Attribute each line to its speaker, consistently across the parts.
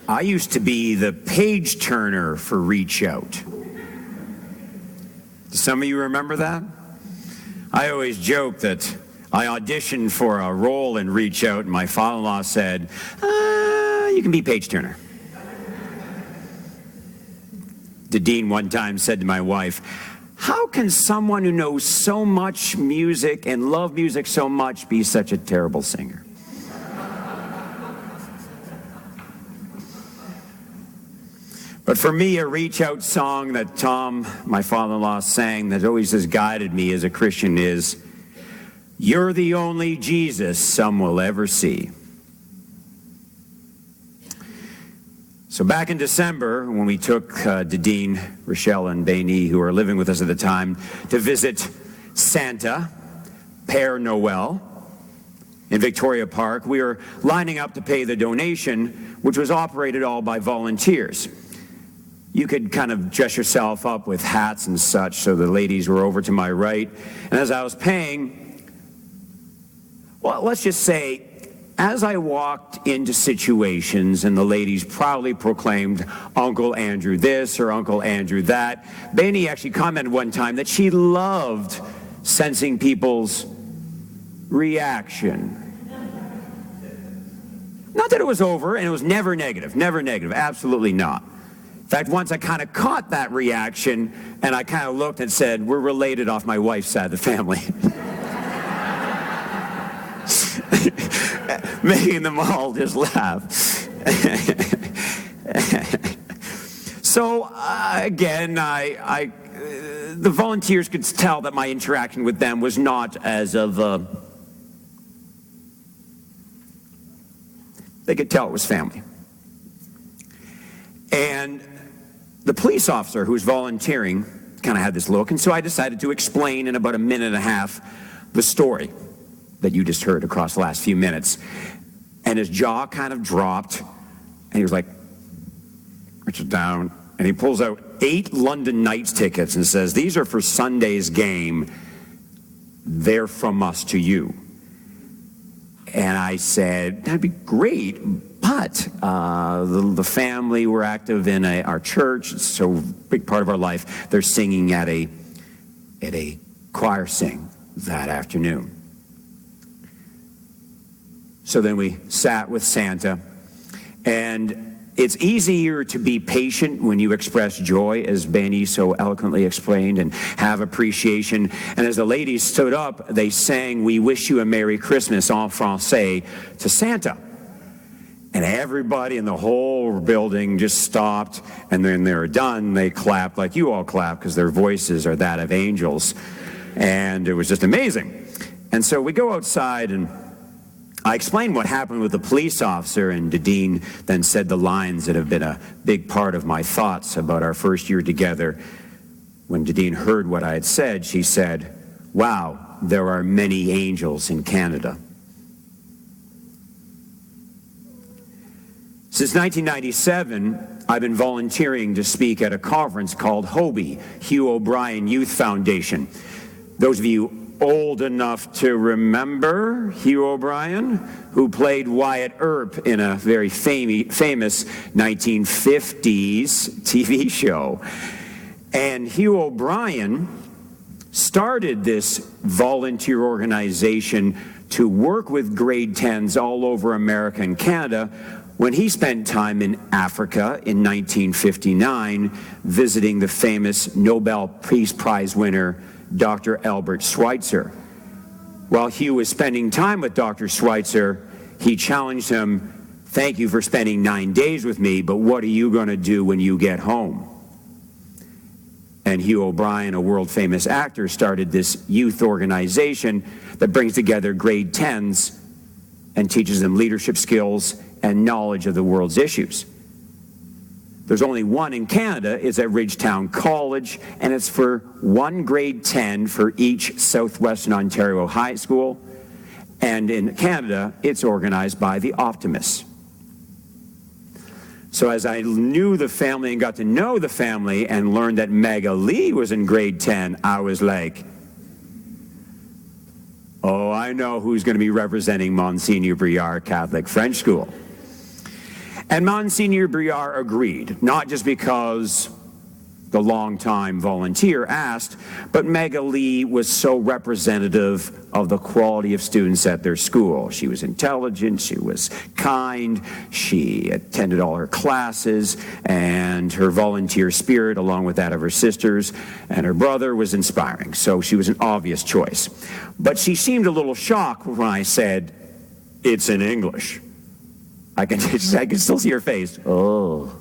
Speaker 1: I used to be the page turner for Reach Out. Do some of you remember that? I always joke that I auditioned for a role in Reach Out, and my father-in-law said, you can be page turner. The dean one time said to my wife, how can someone who knows so much music and love music so much be such a terrible singer? But for me, a Reach Out song that Tom, my father-in-law, sang that always has guided me as a Christian is, you're the only Jesus some will ever see. So back in December, when we took Dadine, Rochelle, and Baini, who were living with us at the time, to visit Santa, Père Noël, in Victoria Park, we were lining up to pay the donation, which was operated all by volunteers. You could kind of dress yourself up with hats and such, so the ladies were over to my right. And as I was paying, well, let's just say, as I walked into situations and the ladies proudly proclaimed Uncle Andrew this or Uncle Andrew that, Baini actually commented one time that she loved sensing people's reaction. Not that it was over, and it was never negative, absolutely not. In fact, once I kind of caught that reaction, and I kind of looked and said, we're related off my wife's side of the family. Making them all just laugh. So, again, the volunteers could tell that my interaction with them was not as of, they could tell it was family. And the police officer who was volunteering kind of had this look, and so I decided to explain in about a minute and a half the story that you just heard across the last few minutes. And his jaw kind of dropped, and he was like, reaches down, and he pulls out 8 London Knights tickets and says, these are for Sunday's game. They're from us to you. And I said, that'd be great, but the family were active in our church, it's so a big part of our life. They're singing at a choir sing that afternoon. So then we sat with Santa, and it's easier to be patient when you express joy, as Baini so eloquently explained, and have appreciation. And as the ladies stood up, they sang, we wish you a Merry Christmas en français to Santa. And everybody in the whole building just stopped, and then they were done. They clapped like you all clap, because their voices are that of angels. And it was just amazing. And so we go outside, and I explained what happened with the police officer, and Dadine then said the lines that have been a big part of my thoughts about our first year together. When Dadine heard what I had said, she said, wow, there are many angels in Canada. Since 1997, I've been volunteering to speak at a conference called HOBY, Hugh O'Brien Youth Foundation. Those of you old enough to remember Hugh O'Brien, who played Wyatt Earp in a very famous 1950s TV show. And Hugh O'Brien started this volunteer organization to work with grade 10s all over America and Canada when he spent time in Africa in 1959 visiting the famous Nobel Peace Prize winner Dr. Albert Schweitzer. While Hugh was spending time with Dr. Schweitzer, he challenged him, thank you for spending 9 days with me, but what are you going to do when you get home? And Hugh O'Brien, a world-famous actor, started this youth organization that brings together grade 10s and teaches them leadership skills and knowledge of the world's issues. There's only one in Canada. It's at Ridgetown College, and it's for one grade 10 for each Southwestern Ontario high school. And in Canada, it's organized by the Optimists. So as I knew the family and got to know the family and learned that Magali was in grade 10, I was like, oh, I know who's going to be representing Monsignor Briard Catholic French School. And Monsignor Briard agreed, not just because the longtime volunteer asked, but Magali was so representative of the quality of students at their school. She was intelligent, she was kind, she attended all her classes, and her volunteer spirit, along with that of her sisters and her brother, was inspiring. So she was an obvious choice. But she seemed a little shocked when I said, "It's in English." I can still see her face. Oh.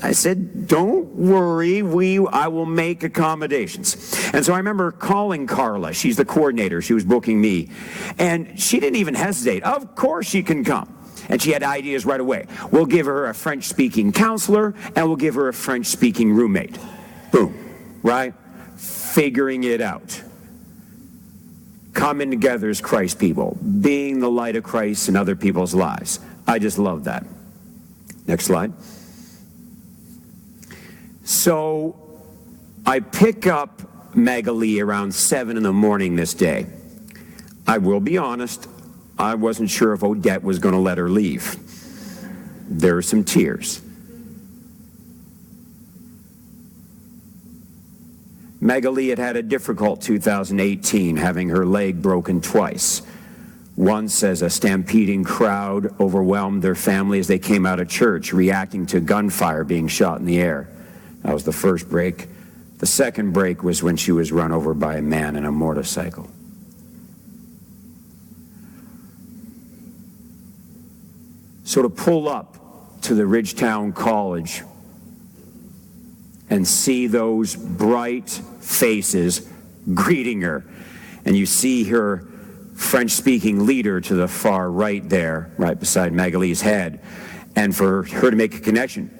Speaker 1: I said, "Don't worry, I will make accommodations." And so I remember calling Carla. She's the coordinator. She was booking me. And she didn't even hesitate. Of course she can come. And she had ideas right away. We'll give her a French-speaking counselor, and we'll give her a French-speaking roommate. Boom. Right? Figuring it out. Coming together as Christ people. Being the light of Christ in other people's lives. I just love that. Next slide. So I pick up Magali around 7 in the morning this day. I will be honest, I wasn't sure if Odette was going to let her leave. There were some tears. Magali had had a difficult 2018, having her leg broken twice. Once as a stampeding crowd overwhelmed their family as they came out of church, reacting to gunfire being shot in the air. That was the first break. The second break was when she was run over by a man in a motorcycle. So to pull up to the Ridgetown College and see those bright faces greeting her, and you see her French-speaking leader to the far right there, right beside Magali's head, and for her to make a connection.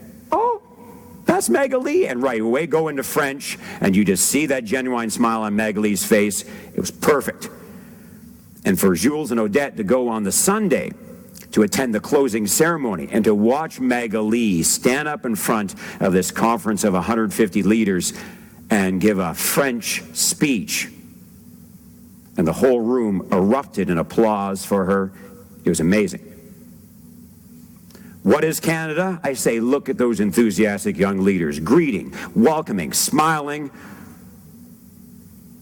Speaker 1: That's Magali, and right away go into French, and you just see that genuine smile on Magali's face. It was perfect. And for Jules and Odette to go on the Sunday to attend the closing ceremony and to watch Magali stand up in front of this conference of 150 leaders and give a French speech, and the whole room erupted in applause for her. It was amazing. What is Canada? I say, look at those enthusiastic young leaders, greeting, welcoming, smiling,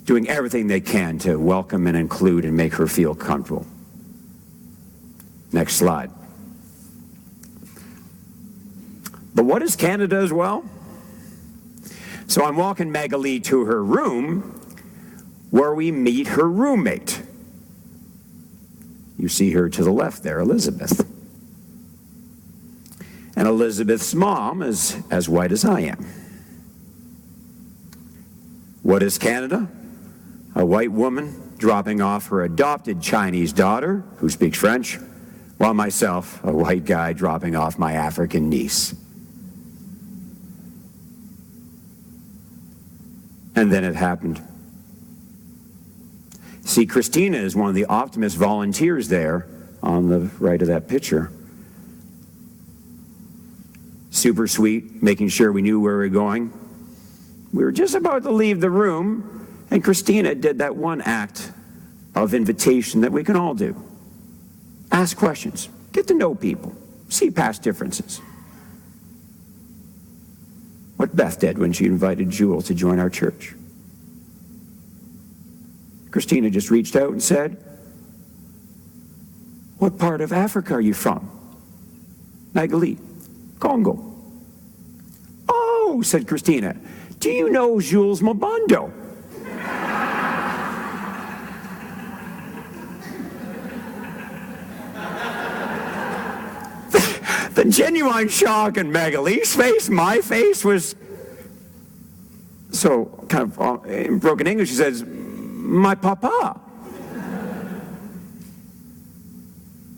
Speaker 1: doing everything they can to welcome and include and make her feel comfortable. Next slide. But what is Canada as well? So I'm walking Magali to her room where we meet her roommate. You see her to the left there, Elizabeth. And Elizabeth's mom is as white as I am. What is Canada? A white woman dropping off her adopted Chinese daughter, who speaks French, while myself, a white guy, dropping off my African niece. And then it happened. See, Christina is one of the optimist volunteers there on the right of that picture. Super sweet, making sure we knew where we were going. We were just about to leave the room, and Christina did that one act of invitation that we can all do. Ask questions, get to know people, see past differences. What Beth did when she invited Jules to join our church. Christina just reached out and said, "What part of Africa are you from?" Magali. "Congo." "Oh," said Christina, "do you know Jules Mabondo?" The genuine shock in Magali's face, my face, was so kind of in broken English. She says, "My papa."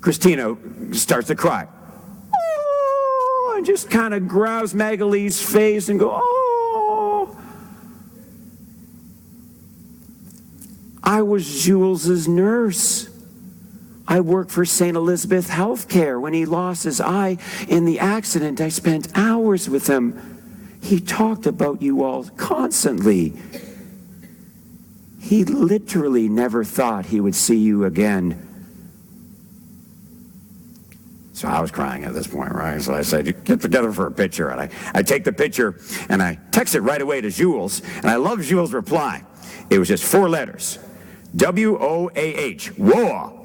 Speaker 1: Christina starts to cry. Oh, and just kind of grabs Magali's face and go, "Oh." I was Jules's nurse. I work for St. Elizabeth Healthcare. When he lost his eye in the accident, I spent hours with him. He talked about you all constantly. He literally never thought he would see you again. So I was crying at this point, right? So I said, get together for a picture. And I take the picture and I text it right away to Jules. And I love Jules' reply. It was just 4 letters. W-O-A-H. Whoa.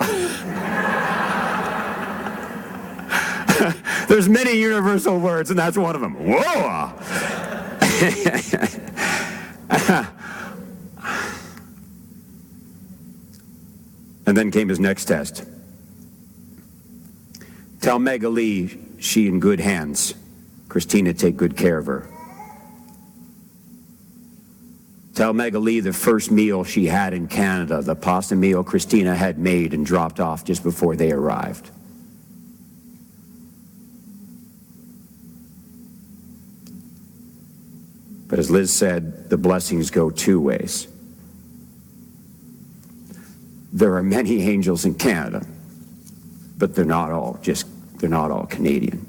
Speaker 1: There's many universal words, and that's one of them. Whoa. And then came his next test. Tell Magali she in good hands. Christina, take good care of her. Tell Magali the first meal she had in Canada, the pasta meal Christina had made and dropped off just before they arrived. But as Liz said, the blessings go 2 ways. There are many angels in Canada, but they're not all Canadian.